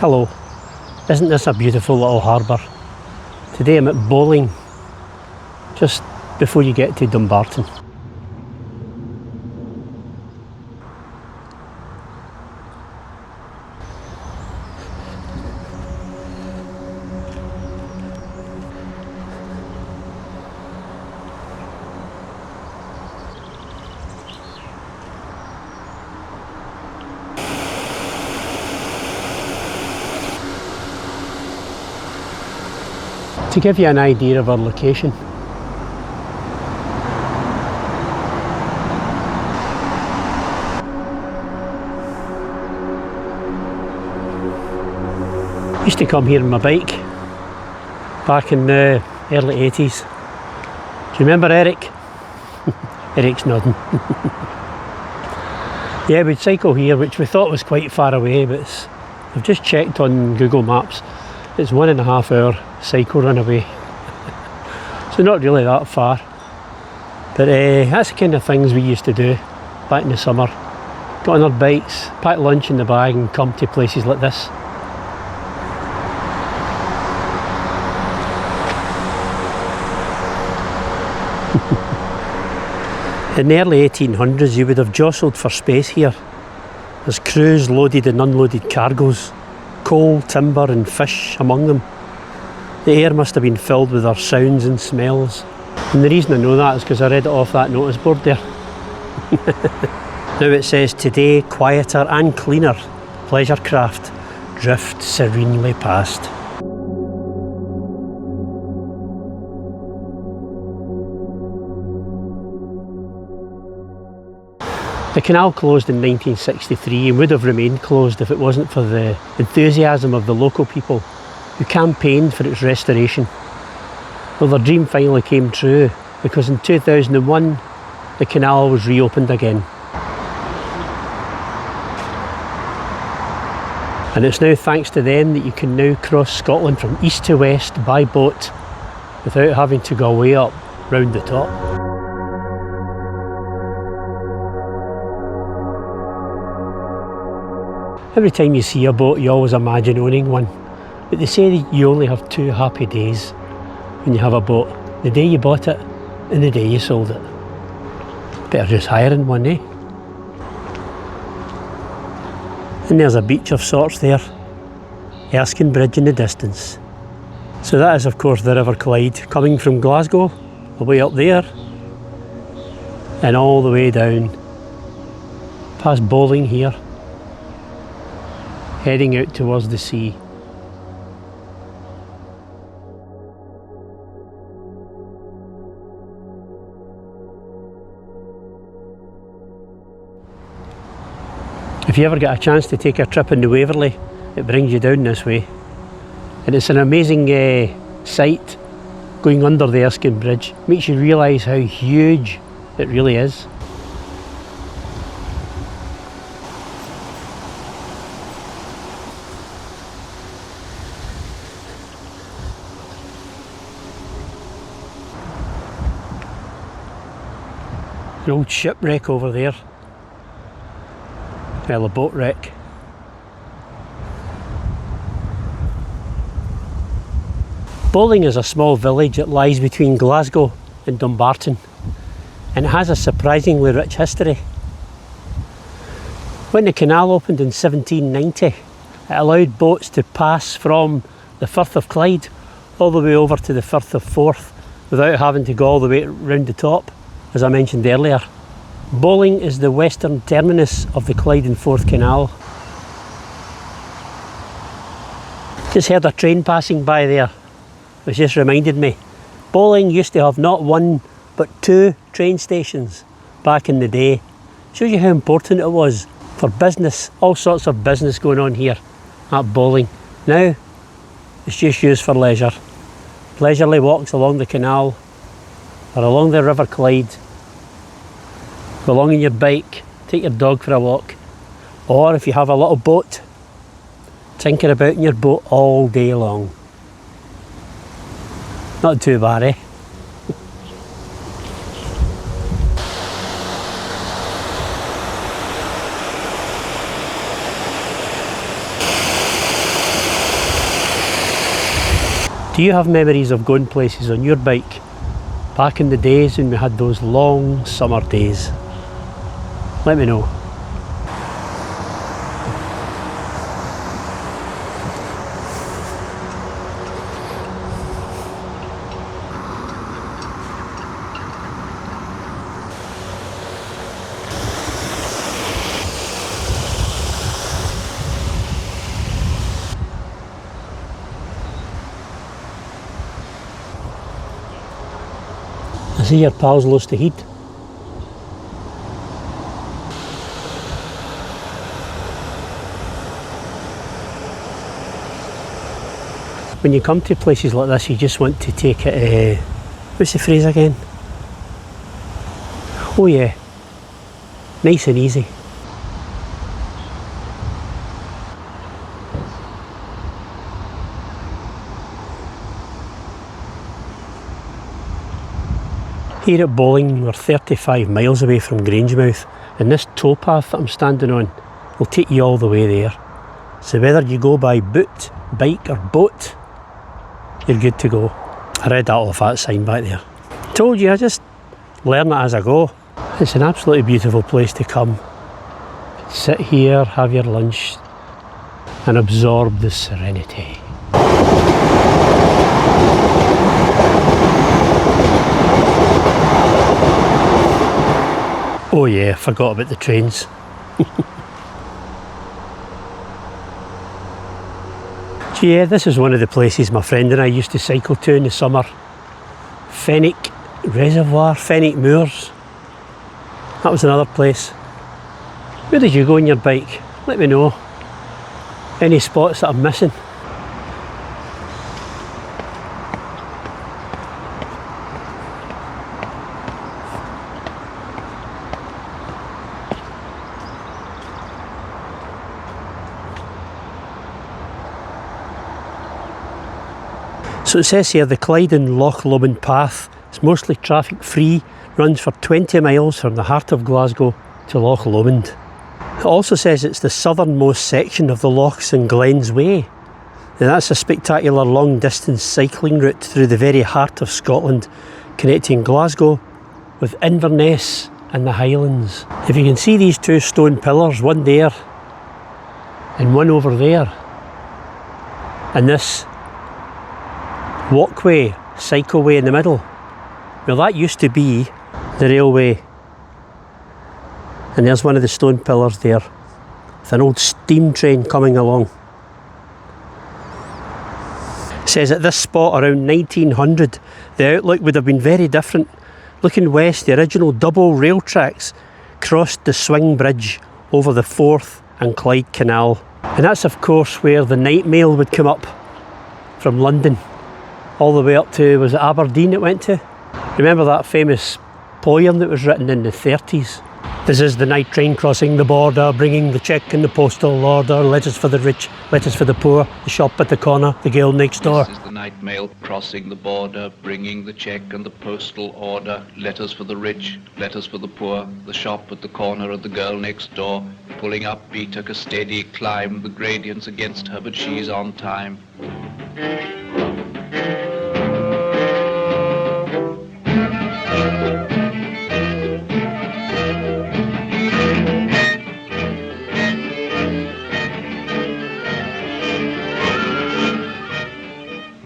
Hello, isn't this a beautiful little harbour? Today I'm at Bowling, just before you get to Dumbarton. To give you an idea of our location, I used to come here on my bike back in the early 80s. Do you remember Eric? Eric's nodding. Yeah, we'd cycle here, which we thought was quite far away, but I've just checked on Google Maps. It's 1.5 hour cycle run away. So not really that far. But that's the kind of things we used to do back in the summer. Got on our bikes, pack lunch in the bag and come to places like this. In the early 1800s you would have jostled for space here as crews loaded and unloaded cargoes. Coal, timber and fish among them. The air must have been filled with their sounds and smells. And the reason I know that is because I read it off that notice board there. Now it says, today quieter and cleaner pleasure craft drift serenely past. The canal closed in 1963 and would have remained closed if it wasn't for the enthusiasm of the local people who campaigned for its restoration. Well, their dream finally came true because in 2001 the canal was reopened again. And it's now thanks to them that you can now cross Scotland from east to west by boat without having to go way up round the top. Every time you see a boat you always imagine owning one, but they say that you only have 2 happy days when you have a boat: the day you bought it and the day you sold it. Better just hiring one, eh? And there's a beach of sorts there, Erskine Bridge in the distance. So that is of course the River Clyde, coming from Glasgow, all the way up there and all the way down past Bowling here, heading out towards the sea. If you ever get a chance to take a trip into Waverley, it brings you down this way. And it's an amazing sight going under the Erskine Bridge. Makes you realise how huge it really is. An old shipwreck over there. Well, a boat wreck. Bowling is a small village that lies between Glasgow and Dumbarton, and it has a surprisingly rich history. When the canal opened in 1790, it allowed boats to pass from the Forth of Clyde all the way over to the Firth of Forth without having to go all the way round the top, as I mentioned earlier. Bowling is the western terminus of the Clyde and Forth Canal. Just heard a train passing by there, which just reminded me. Bowling used to have not 1 but 2 train stations back in the day. Shows you how important it was for business, all sorts of business going on here at Bowling. Now it's just used for leisure. Leisurely walks along the canal or along the River Clyde. Go along on your bike, take your dog for a walk, or if you have a little boat, tinker about in your boat all day long. Not too bad, eh? Do you have memories of going places on your bike back in the days when we had those long summer days? Let me know. I see your pals lost the heat. When you come to places like this, you just want to take it, what's the phrase again? Oh yeah, nice and easy. Here at Bowling, we're 35 miles away from Grangemouth, and this towpath that I'm standing on will take you all the way there. So whether you go by boot, bike or boat, you're good to go. I read that off that sign back there. Told you, I just learn it as I go. It's an absolutely beautiful place to come. Sit here, have your lunch and absorb the serenity. Oh yeah, forgot about the trains. So yeah, this is one of the places my friend and I used to cycle to in the summer. Fenwick Reservoir, Fenwick Moors. That was another place. Where did you go on your bike? Let me know. Any spots that I'm missing? So it says here the Clyde and Loch Lomond path is mostly traffic free, runs for 20 miles from the heart of Glasgow to Loch Lomond. It also says it's the southernmost section of the Lochs and Glens Way. And that's a spectacular long distance cycling route through the very heart of Scotland, connecting Glasgow with Inverness and the Highlands. If you can see these two stone pillars, one there and one over there, and this walkway, cycleway in the middle, well, that used to be the railway. And there's one of the stone pillars there with an old steam train coming along. It says at this spot around 1900 the outlook would have been very different. Looking west, the original double rail tracks crossed the swing bridge over the Forth and Clyde Canal, and that's of course where the night mail would come up from London all the way up to, was it Aberdeen it went to? Remember that famous poem that was written in the 30s? This is the night train crossing the border, bringing the cheque and the postal order, letters for the rich, letters for the poor, the shop at the corner, the girl next door. This is the night mail crossing the border, bringing the cheque and the postal order, letters for the rich, letters for the poor, the shop at the corner and the girl next door. Pulling up, he took a steady climb, the gradient's against her, but she's on time.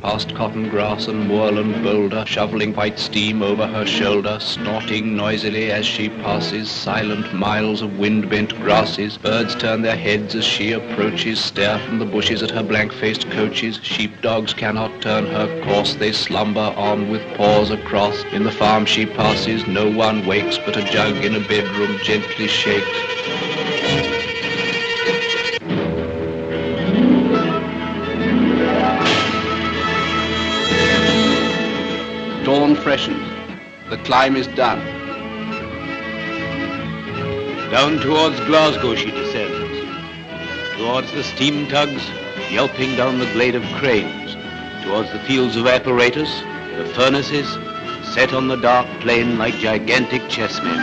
Past cotton grass and moorland boulder, shoveling white steam over her shoulder, snorting noisily as she passes silent miles of wind-bent grasses. Birds turn their heads as she approaches, stare from the bushes at her blank-faced coaches. Sheepdogs cannot turn her course, they slumber on with paws across. In the farm she passes, no one wakes, but a jug in a bedroom gently shakes. Dawn freshens. The climb is done. Down towards Glasgow she descends, towards the steam tugs yelping down the glade of cranes, towards the fields of apparatus, the furnaces, set on the dark plain like gigantic chessmen.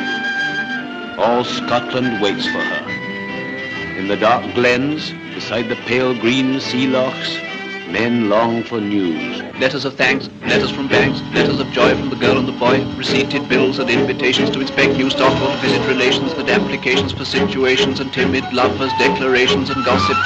All Scotland waits for her. In the dark glens, beside the pale green sea lochs, Men long for news. Letters of thanks, letters from banks, letters of joy from the girl and the boy, receipted bills and invitations to inspect new stock or to visit relations, and applications for situations, and timid lovers' declarations, and gossip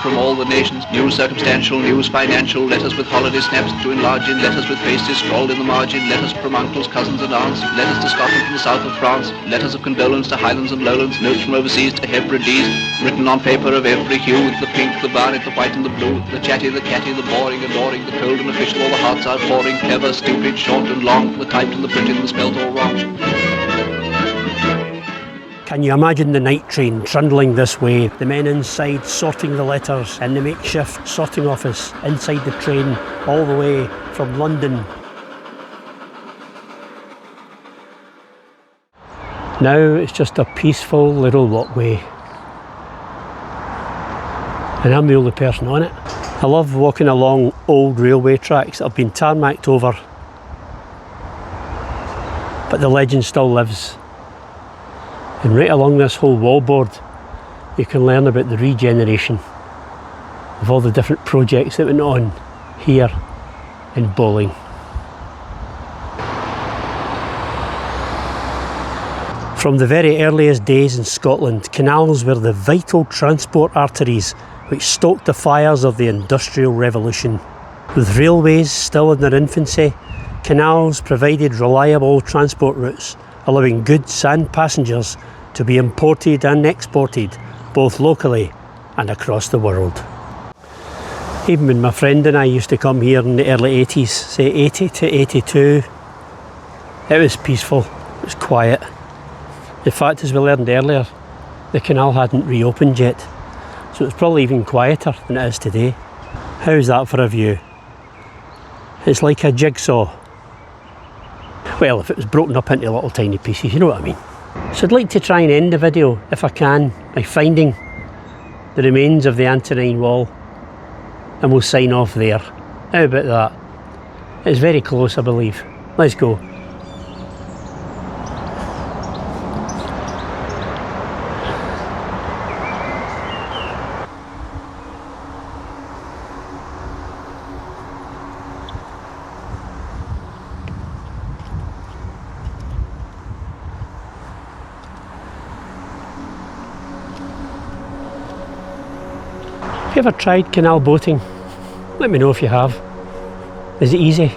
from all the nations, news circumstantial, news financial, letters with holiday snaps to enlarge in, letters with faces scrawled in the margin, letters from uncles, cousins and aunts, letters to Scotland from the south of France, letters of condolence to Highlands and Lowlands, notes from overseas to Hebrides, written on paper of every hue, the pink, the violet, the white and the blue, the chatty, the catty, the boring, adoring, the cold and official, all the hearts outpouring, clever, stupid, short and long, the typed and the printed and the spelt all wrong. Can you imagine the night train trundling this way? The men inside sorting the letters in the makeshift sorting office inside the train all the way from London. Now it's just a peaceful little walkway. And I'm the only person on it. I love walking along old railway tracks that have been tarmacked over, but the legend still lives. And right along this whole wallboard you can learn about the regeneration of all the different projects that went on here in Bowling. From the very earliest days in Scotland, canals were the vital transport arteries which stoked the fires of the Industrial Revolution. With railways still in their infancy, canals provided reliable transport routes, allowing goods and passengers to be imported and exported, both locally and across the world. Even when my friend and I used to come here in the early 80s, say 80 to 82, it was peaceful, it was quiet. In fact, as we learned earlier, the canal hadn't reopened yet, so it's probably even quieter than it is today. How's that for a view? It's like a jigsaw. Well, if it was broken up into little tiny pieces, you know what I mean. So I'd like to try and end the video, if I can, by finding the remains of the Antonine Wall, and we'll sign off there. How about that? It's very close, I believe. Let's go. Have you ever tried canal boating? Let me know if you have. Is it easy?